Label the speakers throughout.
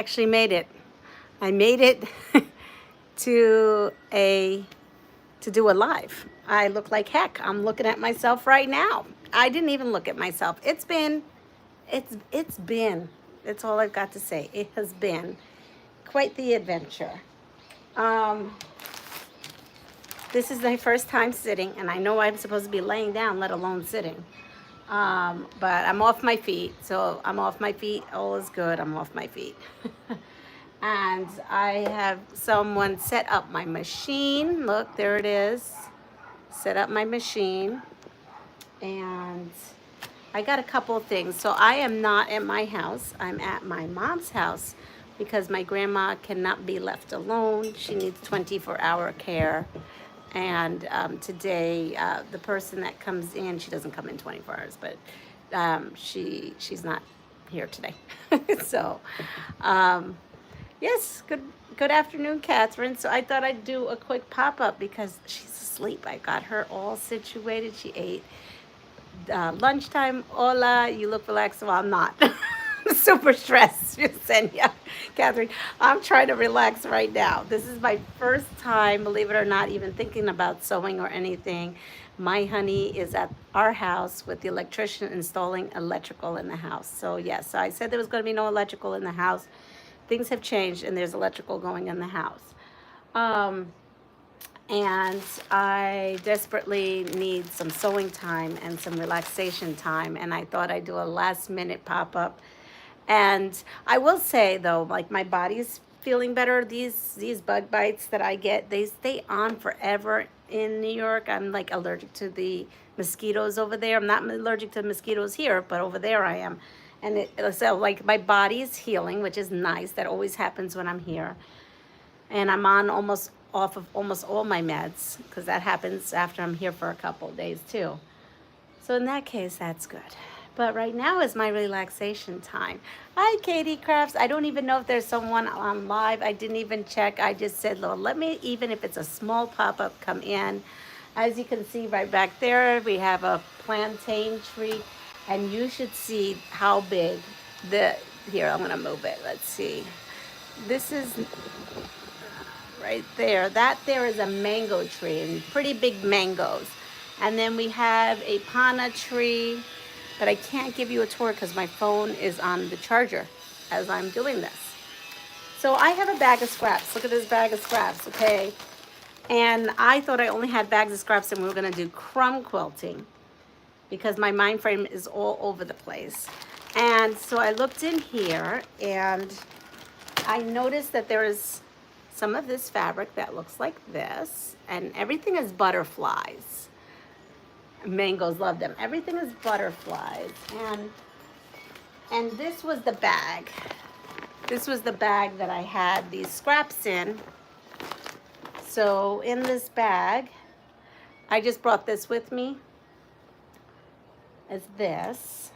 Speaker 1: Actually made it. I made it to do a live. I look like heck. I'm looking at myself right now. I didn't even look at myself. It's been that's all I've got to say. It has been quite the adventure. Um, this is my first time sitting, and I know I'm supposed to be laying down, let alone sitting. But I'm off my feet, so I'm off my feet. All is good. I'm off my feet. And I have someone set up my machine. Look, there it is. Set up my machine. And I got a couple of things. So I am not at my house. I'm at my mom's house because my grandma cannot be left alone. She needs 24-hour care. And today, the person that comes in, she doesn't come in 24 hours, but she's not here today. So, yes, good afternoon, Catherine. So I thought I'd do a quick pop-up because she's asleep. I got her all situated. She ate lunchtime. Hola, you look relaxed. Well, I'm not. Super stressed, Yesenia. Catherine, I'm trying to relax right now. This is my first time, believe it or not, even thinking about sewing or anything. My honey is at our house with the electrician installing electrical in the house. So yes, so I said there was going to be no electrical in the house. Things have changed and there's electrical going in the house. And I desperately need some sewing time and some relaxation time. And I thought I'd do a last minute pop up. And I will say though, like my body's feeling better. These bug bites that I get, they stay on forever in New York. I'm like allergic to the mosquitoes over there. I'm not allergic to mosquitoes here, but over there I am. And so like my body's healing, which is nice. That always happens when I'm here. And I'm on off of almost all my meds because that happens after I'm here for a couple of days too. So in that case, that's good. But right now is my relaxation time. Hi, Katie Crafts. I don't even know if there's someone on live. I didn't even check. I just said, well, let me, even if it's a small pop-up, come in. As you can see right back there, we have a plantain tree. And you should see how big here, I'm going to move it. Let's see. This is right there. That there is a mango tree and pretty big mangoes. And then we have a pana tree, but I can't give you a tour because my phone is on the charger as I'm doing this. So I have a bag of scraps. Look at this bag of scraps, okay? And I thought I only had bags of scraps and we were gonna do crumb quilting because my mind frame is all over the place. And so I looked in here and I noticed that there is some of this fabric that looks like this, and everything is butterflies. Mangoes love them. Everything is butterflies. And this was the bag. This was the bag that I had these scraps in. So in this bag, I just brought this with me. As this.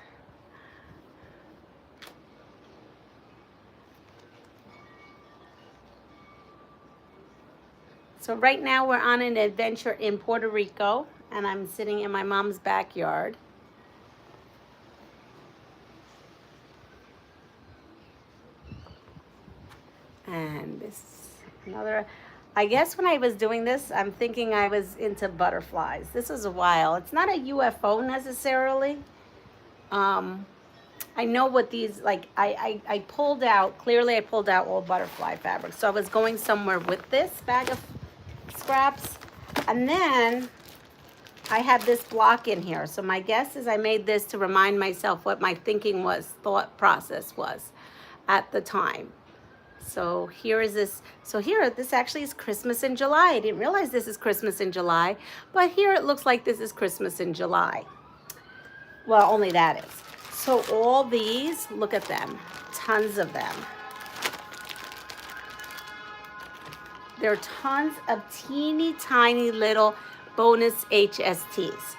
Speaker 1: So right now we're on an adventure in Puerto Rico, and I'm sitting in my mom's backyard. And this another, I guess when I was doing this, I'm thinking I was into butterflies. This was a while. It's not a UFO necessarily. I know what these, like, I pulled out, clearly I pulled out all butterfly fabric. So I was going somewhere with this bag of scraps. And then I had this block in here. So my guess is I made this to remind myself what my thinking was, thought process was at the time. So here is this. So here, this actually is Christmas in July. I didn't realize this is Christmas in July, but here it looks like this is Christmas in July. Well, only that is. So all these, look at them, tons of them. There are tons of teeny tiny little bonus HSTs.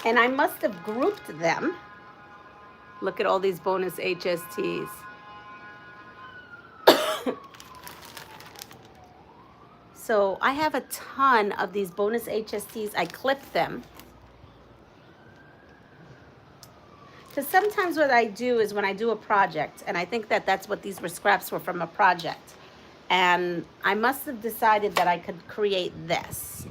Speaker 1: And I must have grouped them. Look at all these bonus HSTs. So I have a ton of these bonus HSTs. I clipped them. Because sometimes what I do is when I do a project, and I think that that's what these were, scraps were from a project. And I must have decided that I could create this.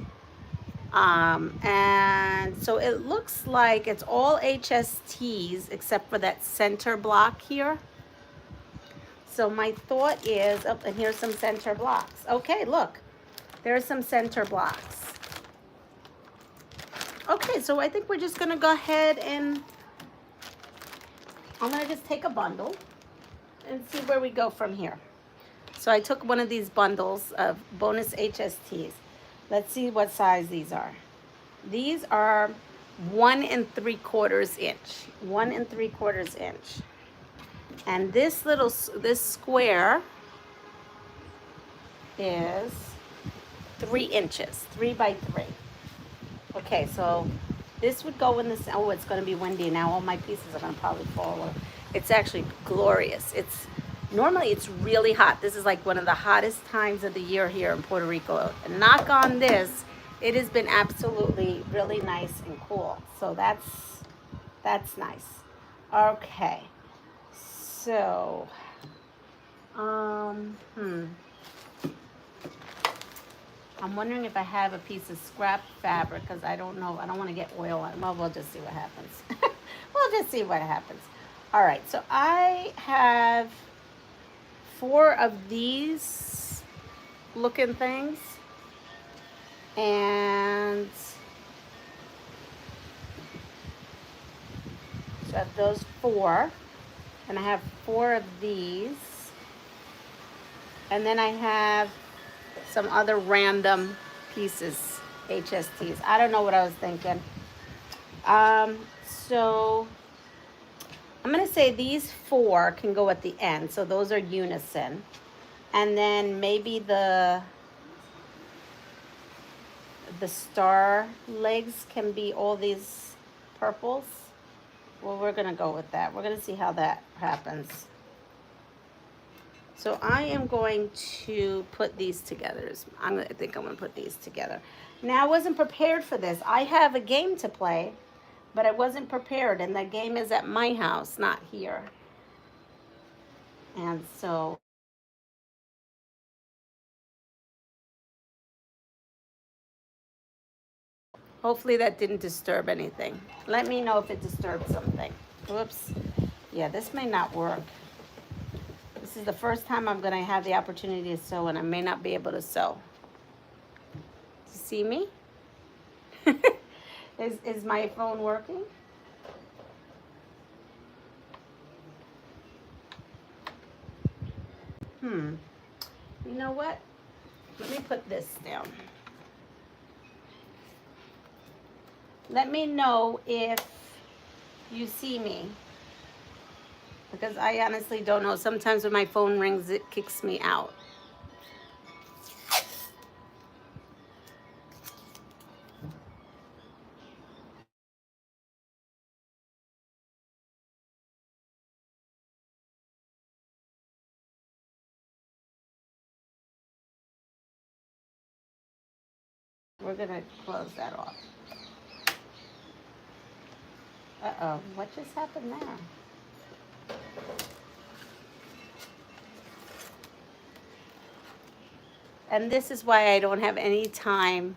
Speaker 1: And so it looks like it's all HSTs except for that center block here. So my thought is, oh, and here's some center blocks. Okay, look, there's some center blocks. Okay, so I think we're just gonna go ahead and I'm gonna just take a bundle and see where we go from here. So I took one of these bundles of bonus HSTs. Let's see what size these are. These are 1 3/4 inch. 1 3/4 inch. And this square is 3 inches, 3 by 3. Okay, so this would go in this. Oh, it's going to be windy now. All my pieces are going to probably fall over. It's actually glorious. Normally it's really hot. This is like one of the hottest times of the year here in Puerto Rico. And knock on this, it has been absolutely really nice and cool. So that's nice. Okay. So I'm wondering if I have a piece of scrap fabric because I don't know. I don't want to get oil on it. Well, we'll just see what happens. We'll just see what happens. All right. So I have 4 of these looking things. And so I have those 4. And I have 4 of these. And then I have some other random pieces, HSTs. I don't know what I was thinking. So I'm going to say these 4 can go at the end. So those are unison. And then maybe the star legs can be all these purples. Well, we're going to go with that. We're going to see how that happens. So I am going to put these together. I think I'm going to put these together. Now, I wasn't prepared for this. I have a game to play, but I wasn't prepared. And the game is at my house, not here. And so hopefully that didn't disturb anything. Let me know if it disturbed something. Whoops. Yeah, this may not work. This is the first time I'm going to have the opportunity to sew, and I may not be able to sew. You see me? Is my phone working? You know what? Let me put this down. Let me know if you see me. Because I honestly don't know. Sometimes when my phone rings, it kicks me out. We're going to close that off. Uh-oh. What just happened there? And this is why I don't have any time.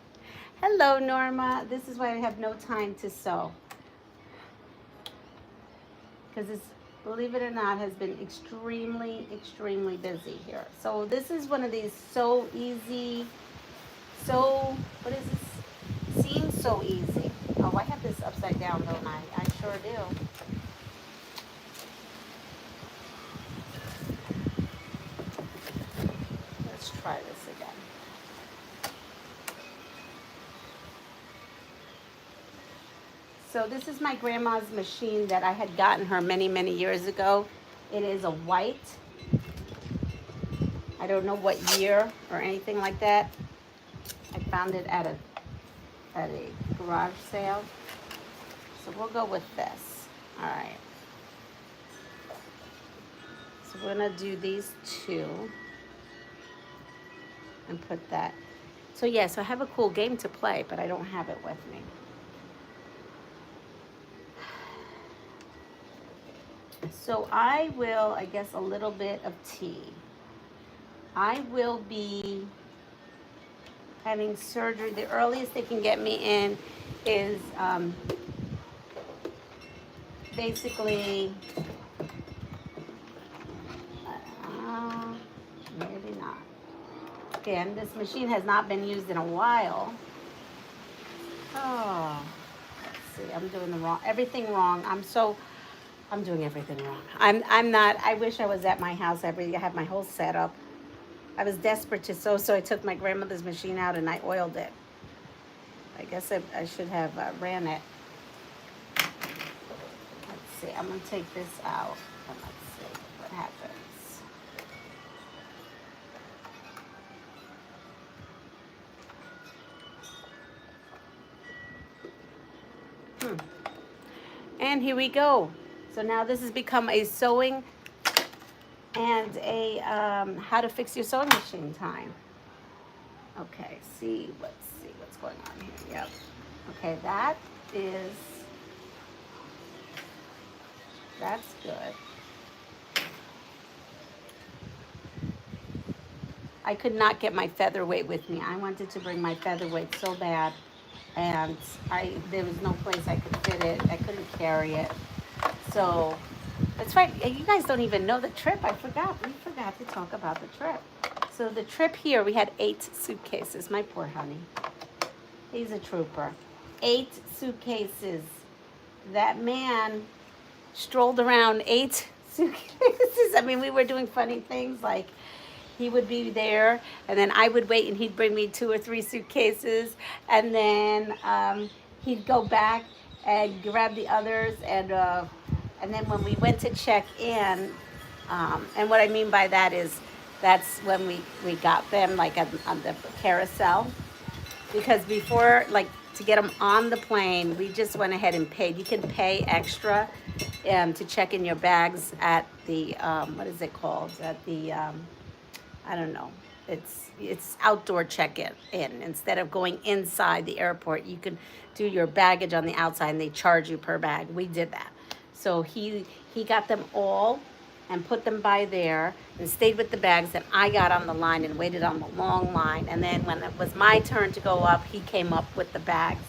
Speaker 1: Hello, Norma. This is why I have no time to sew. Because it's, believe it or not, has been extremely, extremely busy here. So this is one of these so easy, what is this? Seems so easy. Oh, I have this upside down, don't I? I sure do. Let's try this again. So this is my grandma's machine that I had gotten her many, many years ago. It is a white. I don't know what year or anything like that. I found it at a garage sale. So we'll go with this. All right. So we're gonna do these 2 and put that. So yeah, so I have a cool game to play, but I don't have it with me. So I will, I guess, a little bit of tea. I will be having surgery. The earliest they can get me in is basically, uh, maybe not. Again, this machine has not been used in a while. Oh, let's see. I'm doing everything wrong. I'm doing everything wrong. I'm not. I wish I was at my house. I have my whole setup. I was desperate to sew, so I took my grandmother's machine out and I oiled it. I guess I should have ran it. Let's see. I'm gonna take this out and let's see what happens. And here we go. So now this has become a sewing and a how to fix your sewing machine time. Okay, let's see what's going on here. Yep. Okay, that's good. I could not get my featherweight with me. I wanted to bring my featherweight so bad, and there was no place I could fit it. I couldn't carry it. So that's right. You guys don't even know the trip. We forgot to talk about the trip. So the trip here, we had 8 suitcases. My poor honey. He's a trooper. 8 suitcases. That man strolled around 8 suitcases. I mean, we were doing funny things like he would be there, and then I would wait, and he'd bring me 2 or 3 suitcases, and then he'd go back and grab the others, and then when we went to check in, and what I mean by that is that's when we got them like on the carousel, because before, like, to get them on the plane, we just went ahead and paid. You can pay extra to check in your bags at the what is it called, at the I don't know. It's outdoor check-in. Instead of going inside the airport, you can do your baggage on the outside, and they charge you per bag. We did that. So he got them all and put them by there and stayed with the bags, and I got on the line and waited on the long line. And then when it was my turn to go up, he came up with the bags.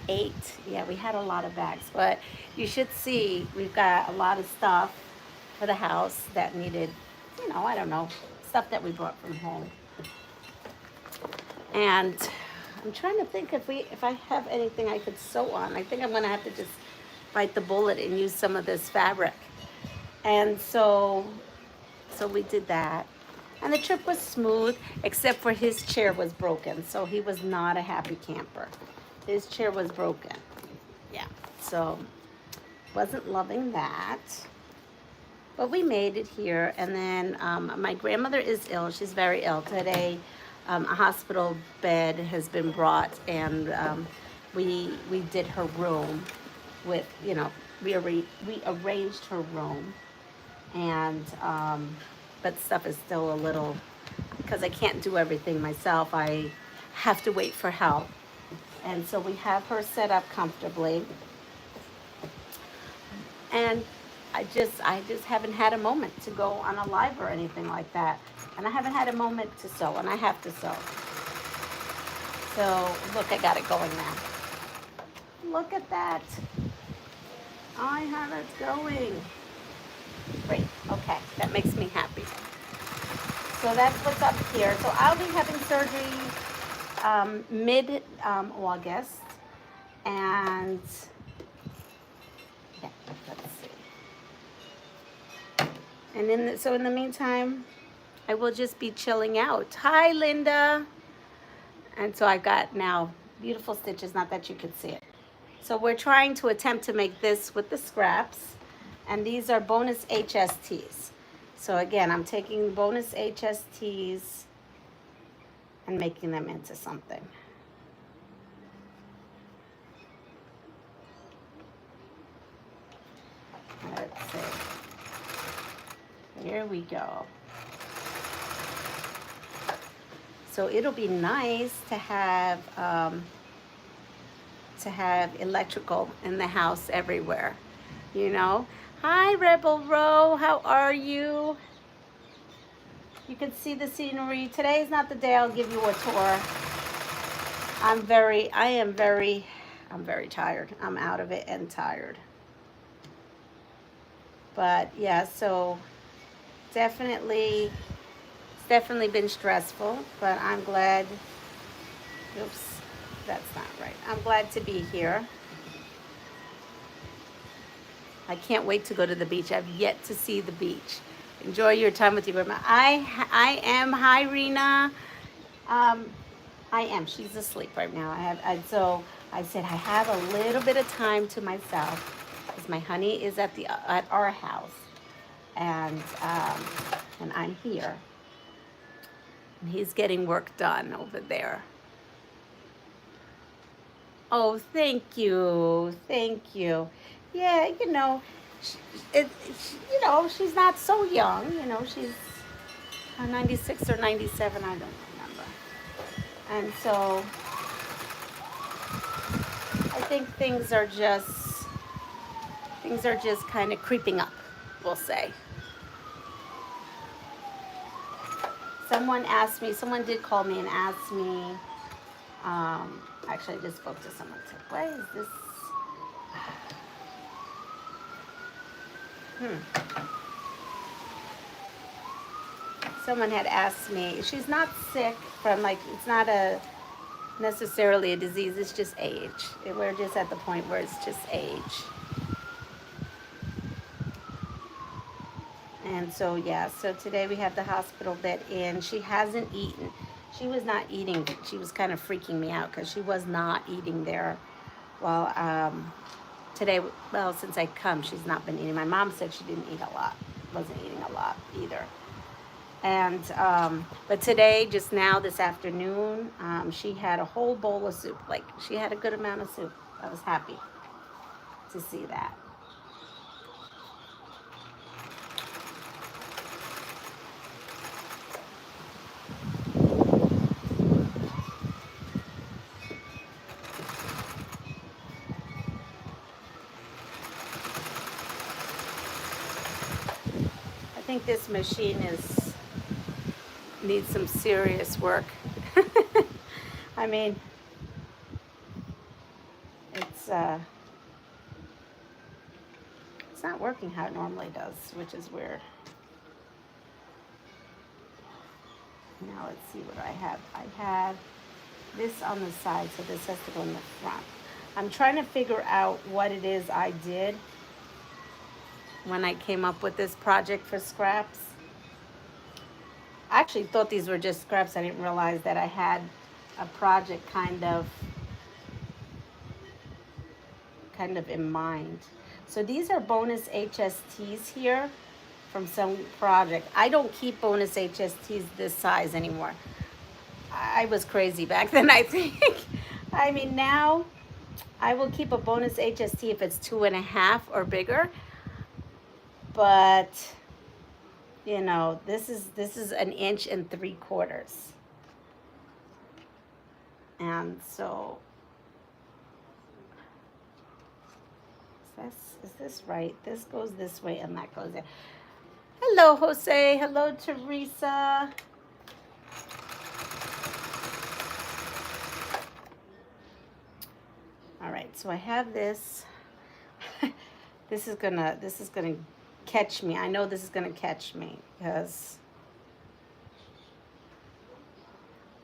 Speaker 1: 8. Yeah, we had a lot of bags, but you should see we've got a lot of stuff for the house that needed, I don't know, stuff that we brought from home. And I'm trying to think if I have anything I could sew on. I think I'm gonna have to just bite the bullet and use some of this fabric. And so we did that. And the trip was smooth, except for his chair was broken. So he was not a happy camper. His chair was broken. Yeah, so wasn't loving that. But we made it here. And then my grandmother is ill. She's very ill. Today, a hospital bed has been brought, and we did her room with, we arranged her room. And but stuff is still a little, because I can't do everything myself. I have to wait for help. And so we have her set up comfortably. And I just haven't had a moment to go on a live or anything like that. And I haven't had a moment to sew, and I have to sew. So look, I got it going now. Look at that. I have it going. Great. Okay, that makes me happy. So that's what's up here. So I'll be having surgery mid-August, and yeah, let's see. And in the meantime, I will just be chilling out. Hi, Linda. And so I've got now beautiful stitches. Not that you can see it. So we're trying to attempt to make this with the scraps. And these are bonus HSTs. So again, I'm taking bonus HSTs and making them into something. Let's see. Here we go. So it'll be nice to have electrical in the house everywhere. Hi, Rebel Row. How are you? You can see the scenery. Today is not the day I'll give you a tour. I'm very tired. I'm out of it and tired. But yeah, so definitely, it's definitely been stressful, but I'm glad. Oops, that's not right. I'm glad to be here. I can't wait to go to the beach. I've yet to see the beach. Enjoy your time with your grandma. I am. Hi, Rena. Um, I am. She's asleep right now. So I said I have a little bit of time to myself because my honey is at our house, and I'm here, and he's getting work done over there. Oh, thank you, thank you. Yeah, she, she's not so young. She's 96 or 97. I don't remember. And so I think things are just kind of creeping up, we'll say. Someone did call me and asked me, actually I just spoke to someone, said, why is this, someone had asked me, she's not sick from it's not necessarily a disease, it's just age. We're just at the point where it's just age. And so, yeah, so today we have the hospital bed in. She hasn't eaten. She was not eating. She was kind of freaking me out because she was not eating there. Well, today, since I come, she's not been eating. My mom said she didn't eat a lot. Wasn't eating a lot either. And, but today, just now, this afternoon, she had a whole bowl of soup. Like, she had a good amount of soup. I was happy to see that. I think this machine needs some serious work. I mean, it's not working how it normally does, which is weird. Now let's see what I have. I have this on the side, so this has to go in the front. I'm trying to figure out what it is I did when I came up with this project for scraps. I actually thought these were just scraps. I didn't realize that I had a project kind of in mind. So these are bonus HSTs here from some project. I don't keep bonus HSTs this size anymore. I was crazy back then, I think. I mean, now I will keep a bonus HST if it's 2.5 or bigger. But this is 1 3/4 inches. And so is this right? This goes this way and that goes there. Hello, Jose. Hello, Teresa. All right, so I have this. This is gonna catch me. I know this is gonna catch me because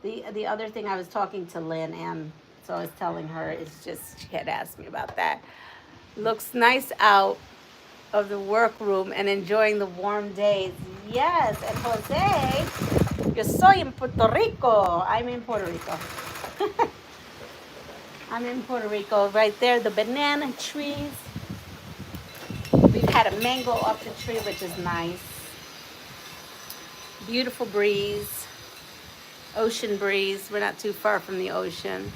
Speaker 1: the other thing, I was talking to Lynn, and so I was telling her, it's just, she had asked me about that. Looks nice out of the workroom and enjoying the warm days. Yes, and Jose, yo soy in Puerto Rico. I'm in Puerto Rico. I'm in Puerto Rico. Right there, the banana trees. We've had a mango off the tree, which is nice. Beautiful breeze. Ocean breeze. We're not too far from the ocean.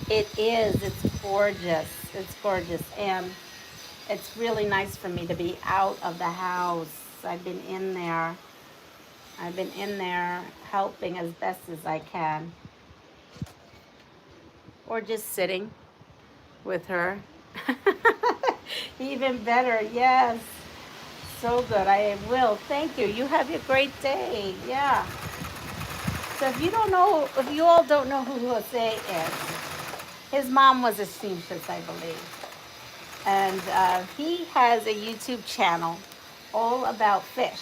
Speaker 1: It is. It's gorgeous. It's gorgeous. And it's really nice for me to be out of the house. I've been in there helping as best as I can. Or just sitting with her. Even better, yes. So good. I will. Thank you. You have a great day. Yeah. So if you don't know, if you all don't know who Jose is, his mom was a seamstress, I believe. And he has a YouTube channel all about fish.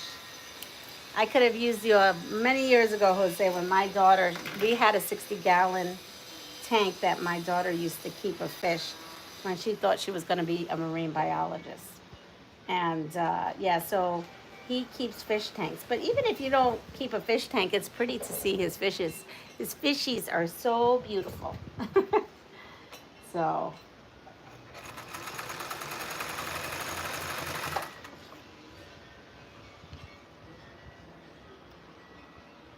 Speaker 1: I could have used you many years ago, Jose, when my daughter, we had a 60-gallon tank that my daughter used to keep of fish when she thought she was going to be a marine biologist. And yeah, so he keeps fish tanks. But even if you don't keep a fish tank, it's pretty to see his fishes. His fishies are so beautiful. So,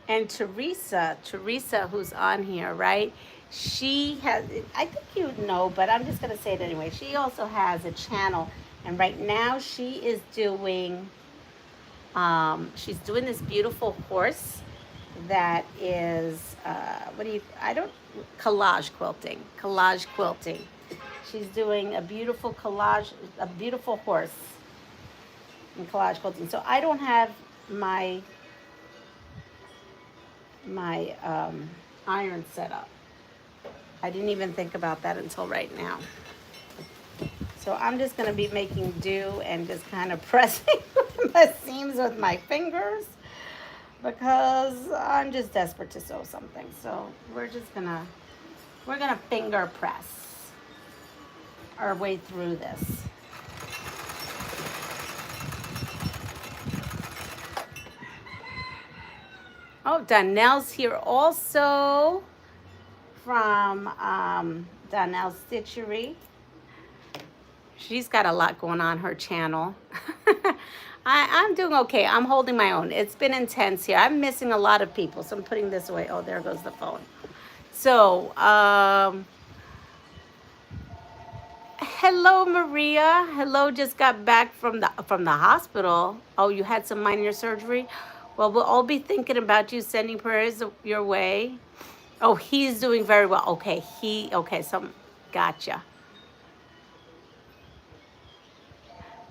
Speaker 1: and Teresa, who's on here, right? She has, I think you know, but I'm just going to say it anyway. She also has a channel. And right now she's doing this beautiful horse that is, collage quilting. She's doing a beautiful horse in collage quilting. So I don't have my iron set up. I didn't even think about that until right now. So I'm just going to be making do and just kind of pressing the seams with my fingers because I'm just desperate to sew something. So we're gonna finger press our way through this. Oh, Donnell's here also from Donnell's Stitchery. She's got a lot going on her channel. I'm doing okay. I'm holding my own. It's been intense here. I'm missing a lot of people, so I'm putting this away. Oh, there goes the phone. So, hello, Maria. Hello, just got back from the hospital. Oh, you had some minor surgery? Well, we'll all be thinking about you, sending prayers your way. Oh, he's doing very well. Okay, so gotcha.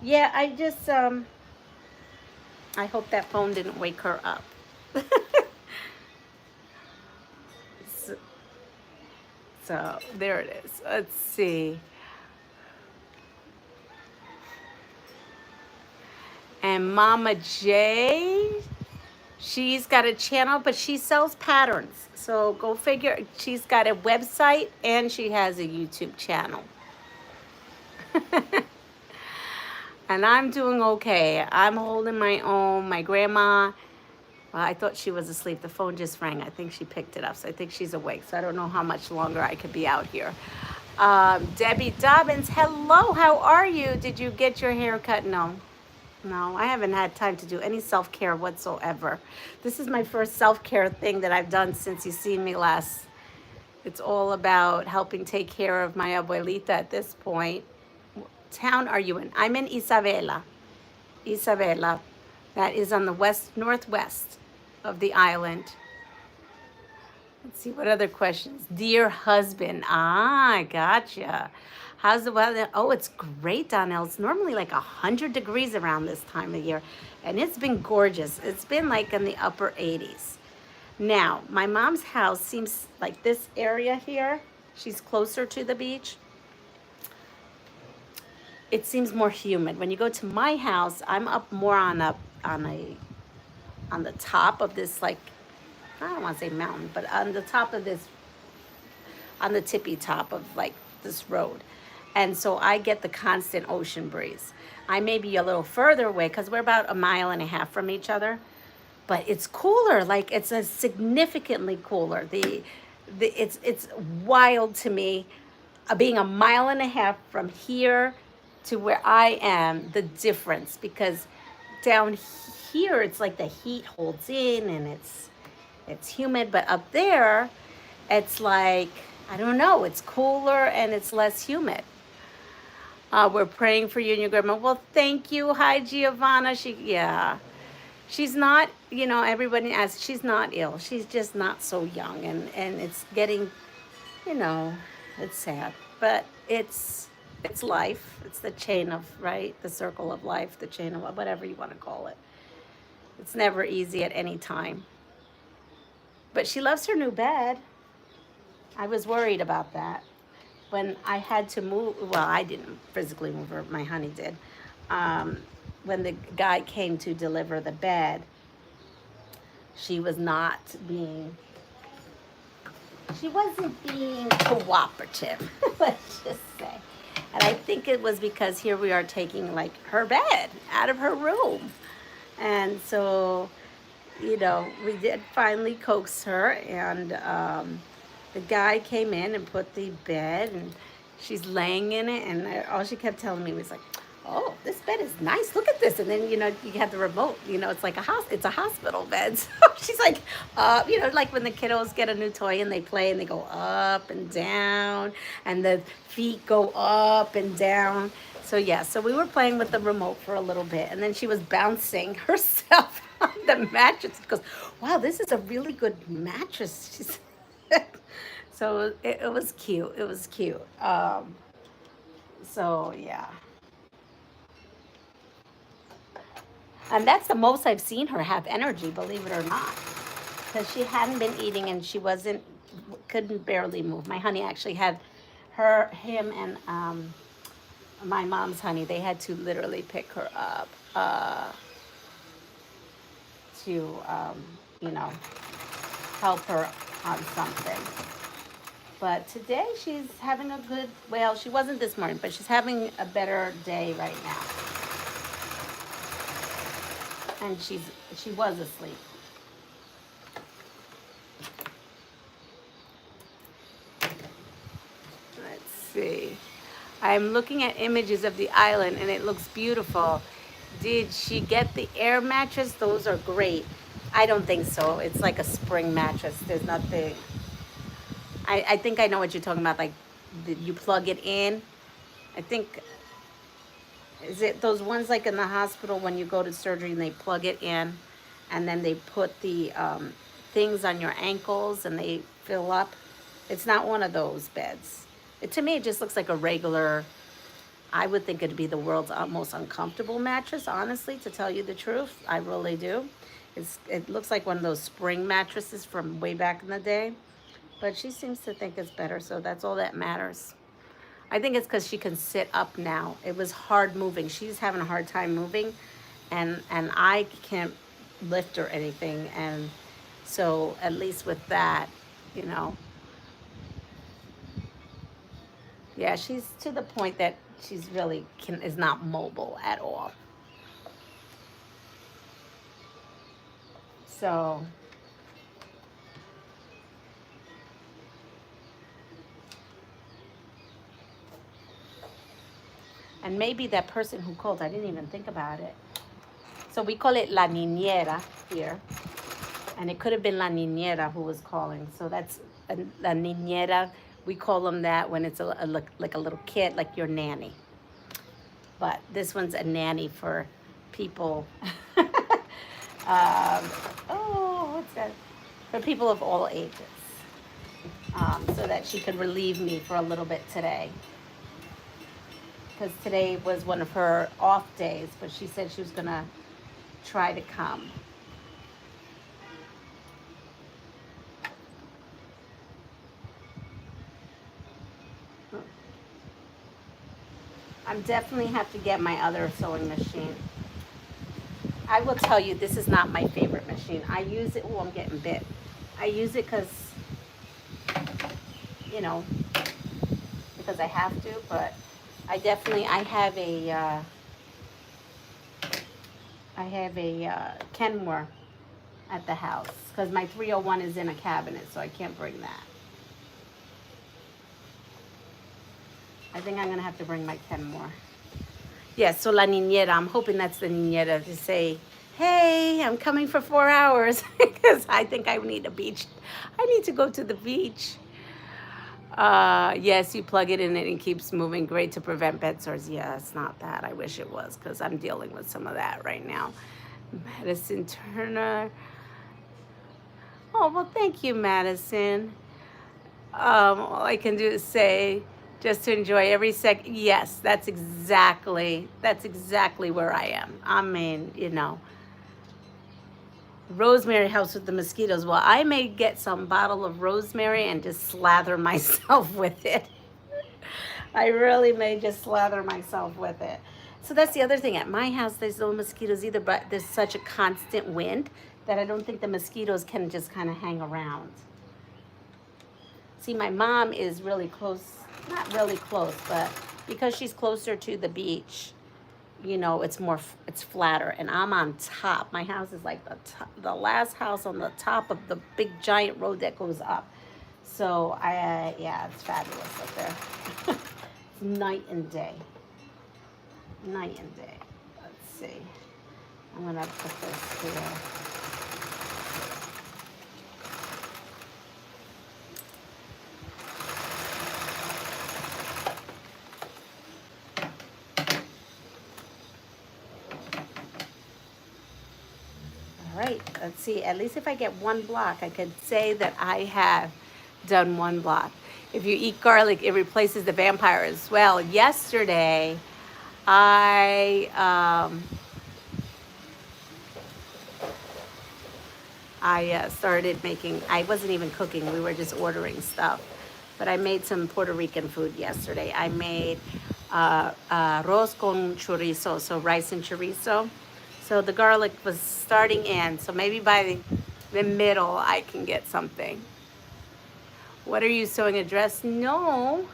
Speaker 1: Yeah, I just, I hope that phone didn't wake her up. So there it is. Let's see. And Mama J, she's got a channel, but she sells patterns. So go figure. She's got a website and she has a YouTube channel. And I'm doing okay. I'm holding my own. My grandma, I thought she was asleep. The phone just rang. I think she picked it up. So I think she's awake. So I don't know how much longer I could be out here. Debbie Dobbins, hello. How are you? Did you get your hair cut? No. No, I haven't had time to do any self-care whatsoever. This is my first self-care thing that I've done since you seen me last. It's all about helping take care of my abuelita at this point. Town are you in? I'm in Isabela. Isabela. That is on the northwest of the island. Let's see, what other questions? Dear husband. Ah, gotcha. How's the weather? Oh, it's great, Donnell. It's normally like 100 degrees around this time of year. And it's been gorgeous. It's been like in the upper 80s. Now, my mom's house seems like this area here. She's closer to the beach. It seems more humid. When you go to my house, I'm up more on the top of this, like, I don't want to say mountain, but on the top of this, on the tippy top of like this road. And so I get the constant ocean breeze. I may be a little further away because we're about 1.5 miles from each other, but it's cooler. Like it's a significantly cooler. It's wild to me being 1.5 miles from here to where I am, the difference, because down here it's like the heat holds in and it's humid, but up there it's like, I don't know, it's cooler and it's less humid. We're praying for you and your grandma. Well, thank you. Hi, Giovanna. She's not, everybody asks, she's not ill. She's just not so young, and it's getting, it's sad, but it's It's life. It's the chain of, right? The circle of life, the chain of whatever you want to call it. It's never easy at any time. But she loves her new bed. I was worried about that. When I had to move, well, I didn't physically move her, my honey did. Um, when the guy came to deliver the bed, she was not being, she wasn't being cooperative, let's just say. And I think it was because here we are taking like her bed out of her room. And so, you know, we did finally coax her, and the guy came in and put the bed, and she's laying in it, and all she kept telling me was like, "Oh, this bed is nice. Look at this." And then, you know, you have the remote. You know, it's like a house. It's a hospital bed. So she's like, you know, like when the kiddos get a new toy and they play and they go up and down, and the feet go up and down. So yeah, so we were playing with the remote for a little bit, and then she was bouncing herself on the mattress. She goes, "Wow, this is a really good mattress." She said. So it was cute. It was cute. So yeah. And that's the most I've seen her have energy, believe it or not. Because she hadn't been eating and she wasn't, couldn't barely move. My honey actually had him and my mom's honey, they had to literally pick her up to, you know, help her on something. But today she's having a good, well, she wasn't this morning, but she's having a better day right now. And she was asleep. Let's see. I'm looking at images of the island and it looks beautiful. Did she get the air mattress? Those are great. I don't think so. It's like a spring mattress. There's nothing. I think I know what you're talking about. Like you plug it in. I think, is it those ones like in the hospital when you go to surgery and they plug it in and then they put the things on your ankles and they fill up? It's not one of those beds. To me, it just looks like a regular, I would think it'd be the world's most uncomfortable mattress, honestly, to tell you the truth. I really do. It looks like one of those spring mattresses from way back in the day. But she seems to think it's better, so that's all that matters. I think it's because she can sit up now. It was hard moving. She's having a hard time moving, and I can't lift or anything. And so at least with that, you know, yeah, she's to the point that she's really is not mobile at all. So and maybe that person who called, I didn't even think about it. So we call it La Niñera here. And it could have been La Niñera who was calling. So that's La Niñera. We call them that when it's like a little kid, like your nanny. But this one's a nanny for people. What's that? For people of all ages. So that she could relieve me for a little bit today. Because today was one of her off days, but she said she was going to try to come. I definitely have to get my other sewing machine. I will tell you, this is not my favorite machine. I use it, oh, I'm getting bit. I use it because, you know, because I have to, but I have a Kenmore at the house because my 301 is in a cabinet, so I can't bring that. I think I'm gonna have to bring my Kenmore. Yeah, so La Niñera, I'm hoping that's the Niñera to say, hey, I'm coming for 4 hours because I think I need a beach. I need to go to the beach. Yes, you plug it in and it keeps moving. Great to prevent bed sores. Yeah, it's not that. I wish it was because I'm dealing with some of that right now. Madison Turner. Oh, well, thank you, Madison. All I can do is say, Just to enjoy every second. Yes, that's exactly where I am. I mean, you know, rosemary helps with the mosquitoes. Well, I may get some bottle of rosemary and just slather myself with it. I really may just slather myself with it. So that's the other thing. At my house, there's no mosquitoes either, but there's such a constant wind that I don't think the mosquitoes can just kind of hang around. See, my mom is really close, not really close, but because she's closer to the beach, you know, it's flatter, and I'm on top. My house is like the last house on the top of the big giant road that goes up. So yeah, it's fabulous up there. It's night and day. Night and day. Let's see. I'm gonna put this here. All right, let's see. At least if I get one block, I could say that I have done one block. If you eat garlic, it replaces the vampire as well. Yesterday, I started making, I wasn't even cooking, we were just ordering stuff. But I made some Puerto Rican food yesterday. I made arroz con chorizo, so rice and chorizo. So the garlic was starting in, so maybe by the middle I can get something. What are you sewing, a dress? No,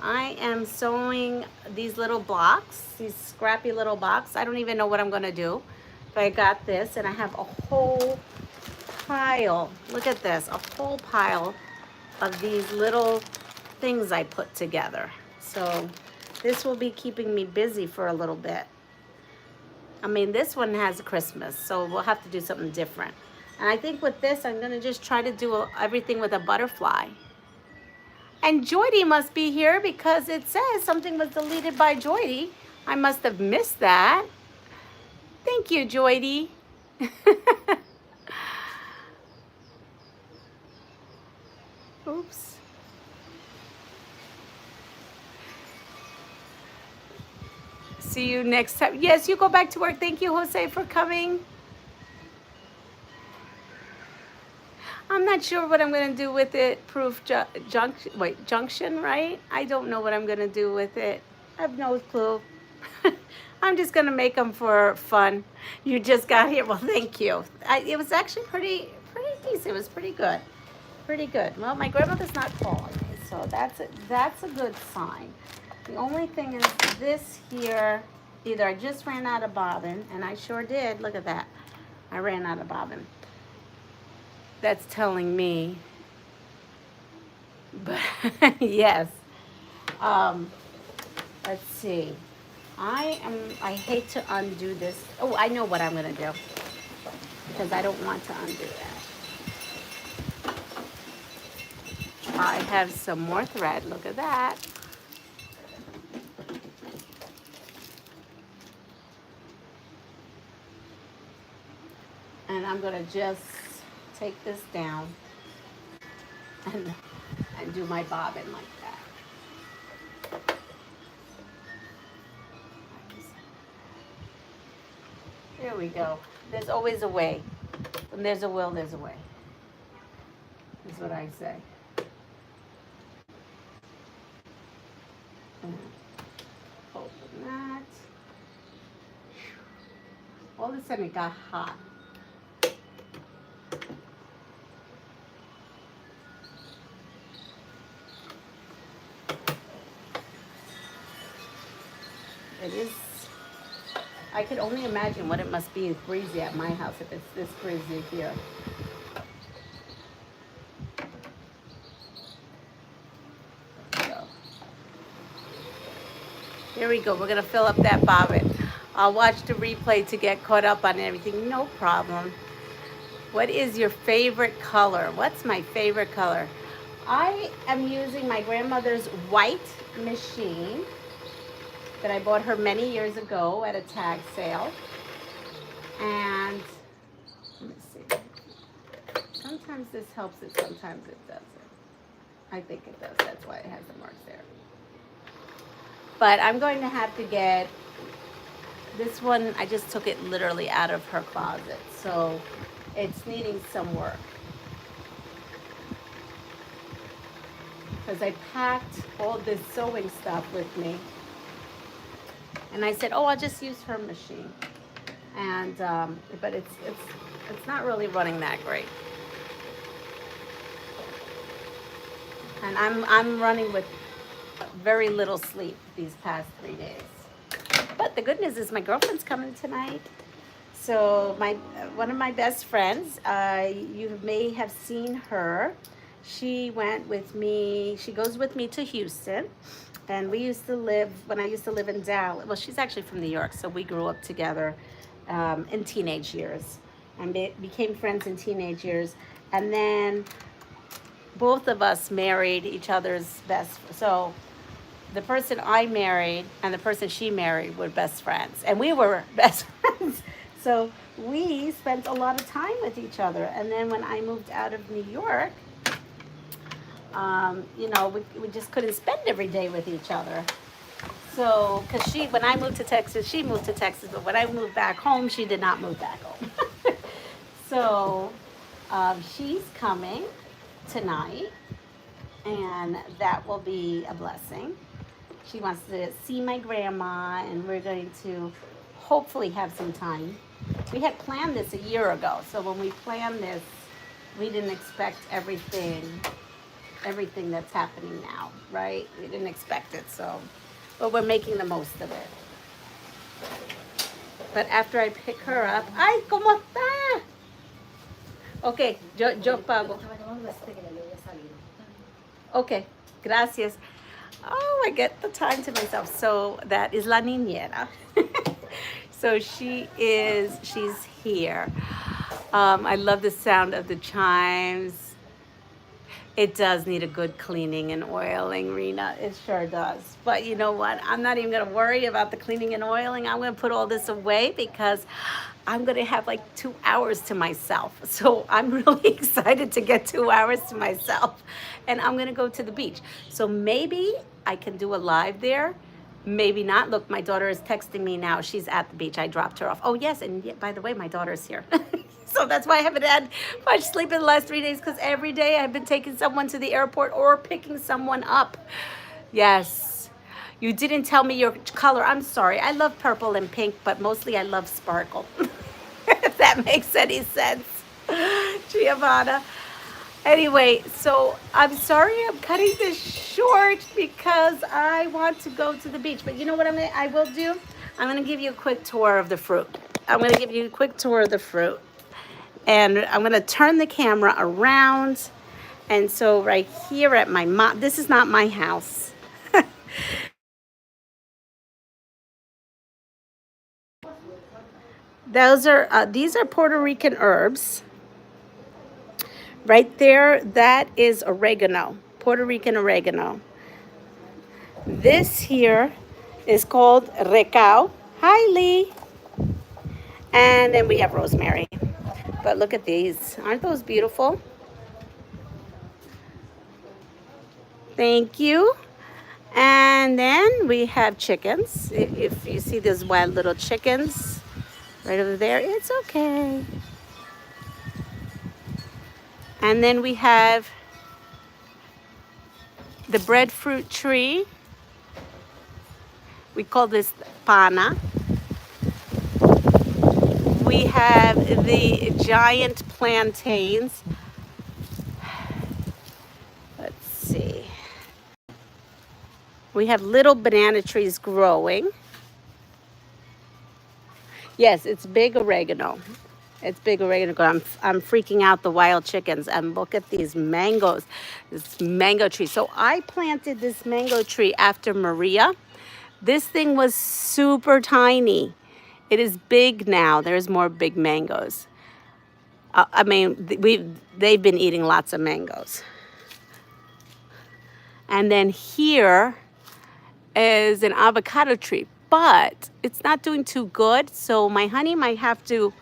Speaker 1: I am sewing these little blocks, these scrappy little blocks. I don't even know what I'm gonna do. But I got this, and I have a whole pile. Look at this, a whole pile of these little things I put together. So this will be keeping me busy for a little bit. I mean, this one has Christmas, so we'll have to do something different. And I think with this, I'm gonna just try to do everything with a butterfly. And Joydy must be here because it says something was deleted by Joydy. I must have missed that. Thank you, Joydy. Oops. See you next time. Yes, you go back to work. Thank you, Jose, for coming. I'm not sure what I'm going to do with it. Junction, right? I don't know what I'm going to do with it. I have no clue. I'm just going to make them for fun. You just got here. Well, thank you. It was actually pretty decent. It was pretty good. Pretty good. Well, my grandmother's not calling me, so that's a good sign. The only thing is this here, either I just ran out of bobbin, and I sure did. Look at that. I ran out of bobbin. That's telling me. But yes. Let's see. I hate to undo this. Oh, I know what I'm going to do. Because I don't want to undo that. I have some more thread. Look at that. And I'm going to just take this down and do my bobbin like that. There we go. There's always a way. When there's a will, there's a way. That's what I say. Open that. All of a sudden it got hot. It is, I could only imagine what it must be breezy at my house if it's this breezy here. So, here we go. We're going to fill up that bobbin. I'll watch the replay to get caught up on everything. No problem. What is your favorite color? What's my favorite color? I am using my grandmother's white machine that I bought her many years ago at a tag sale. And let me see. Sometimes this helps it, sometimes it doesn't. I think it does. That's why it has the marks there. But I'm going to have to get this one. I just took it literally out of her closet, so it's needing some work. Because I packed all this sewing stuff with me. And I said, oh, I'll just use her machine. And, but it's not really running that great. And I'm running with very little sleep these past 3 days. But the good news is my girlfriend's coming tonight. So one of my best friends, you may have seen her. She went with me. She goes with me to Houston. And we used to live, when I used to live in Dallas. Well, she's actually from New York, so we grew up together in teenage years. And became friends in teenage years. And then both of us married each other's so the person I married and the person she married were best friends, and we were best friends. So we spent a lot of time with each other. And then when I moved out of New York, you know, we just couldn't spend every day with each other. So, because when I moved to Texas, she moved to Texas, but when I moved back home, she did not move back home. So she's coming tonight, and that will be a blessing. She wants to see my grandma, and we're going to hopefully have some time. We had planned this a year ago, so when we planned this, we didn't expect everything that's happening now, right? We didn't expect it, so, but we're making the most of it. But after I pick her up, ay, ¿cómo está? Okay, yo pago. Okay, gracias. Oh, I get the time to myself. So that is la niñera. So she's here. I love the sound of the chimes. It does need a good cleaning and oiling, Rena. It sure does. But you know what? I'm not even going to worry about the cleaning and oiling. I'm going to put all this away because I'm going to have like 2 hours to myself. So I'm really excited to get 2 hours to myself. And I'm going to go to the beach. So maybe I can do a live there. Maybe not. Look, my daughter is texting me now. She's at the beach. I dropped her off. Oh, yes. And by the way, my daughter's here. So that's why I haven't had much sleep in the last 3 days, because every day I've been taking someone to the airport or picking someone up. Yes. You didn't tell me your color. I'm sorry. I love purple and pink, but mostly I love sparkle. If that makes any sense. Giovanna. Anyway, so I'm sorry I'm cutting this short because I want to go to the beach. But you know what I will do? I'm going to give you a quick tour of the fruit. I'm going to give you a quick tour of the fruit. And I'm going to turn the camera around. And so right here at my mom, this is not my house. These are Puerto Rican herbs. Right there, that is oregano, Puerto Rican oregano. This here is called recao. Hi, Lee. And then we have rosemary. But look at these. Aren't those beautiful? Thank you. And then we have chickens. If you see those wild little chickens right over there, it's okay. And then we have the breadfruit tree. We call this pana. We have the giant plantains. Let's see. We have little banana trees growing. Yes, it's big oregano. It's big oregano. I'm freaking out the wild chickens. And look at these mangoes. This mango tree. So I planted this mango tree after Maria. This thing was super tiny. It is big now. There's more big mangoes. I mean, they've been eating lots of mangoes. And then here is an avocado tree, but it's not doing too good. So my honey might have to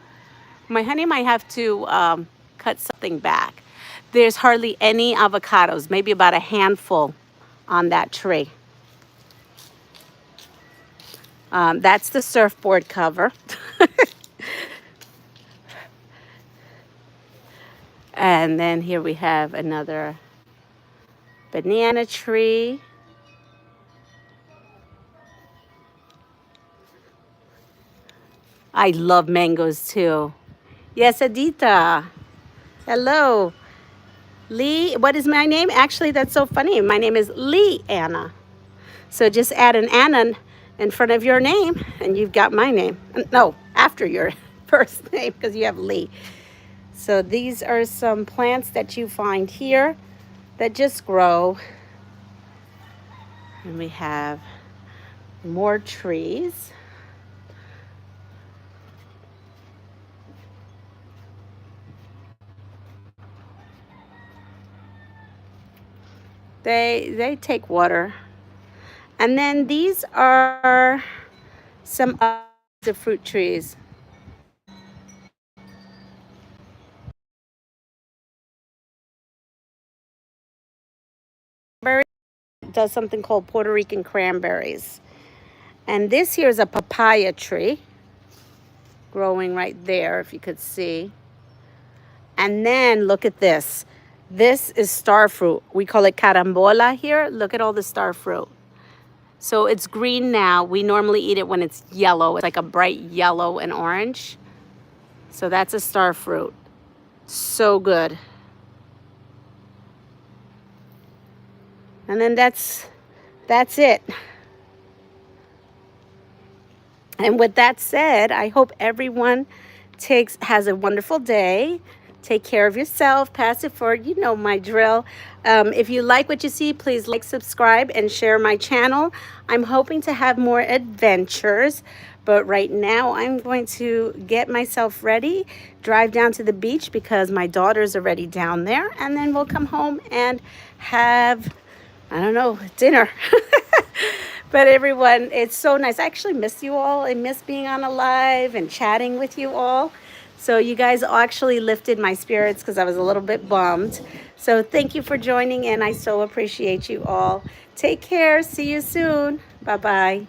Speaker 1: cut something back. There's hardly any avocados, maybe about a handful on that tree. That's the surfboard cover. And then here we have another banana tree. I love mangoes too. Yes, Adita. Hello. Lee, what is my name? Actually, that's so funny. My name is Lee Anna. So just add an Anna in front of your name and you've got my name. No, after your first name because you have Lee. So these are some plants that you find here that just grow. And we have more trees. They take water. And then these are some of the fruit trees. Does something called Puerto Rican cranberries. And this here is a papaya tree growing right there, if you could see. And then look at this. This is star fruit. We call it carambola here. Look at all the star fruit. So it's green now. We normally eat it when it's yellow. It's like a bright yellow and orange. So that's a star fruit. So good. And then that's it. And with that said, I hope everyone has a wonderful day. Take care of yourself. Pass it forward. You know my drill. If you like what you see, please like, subscribe, and share my channel. I'm hoping to have more adventures. But right now, I'm going to get myself ready, drive down to the beach because my daughter's already down there. And then we'll come home and have, I don't know, dinner. But everyone, it's so nice. I actually miss you all. I miss being on a live and chatting with you all. So you guys actually lifted my spirits because I was a little bit bummed. So thank you for joining, and I so appreciate you all. Take care. See you soon. Bye-bye.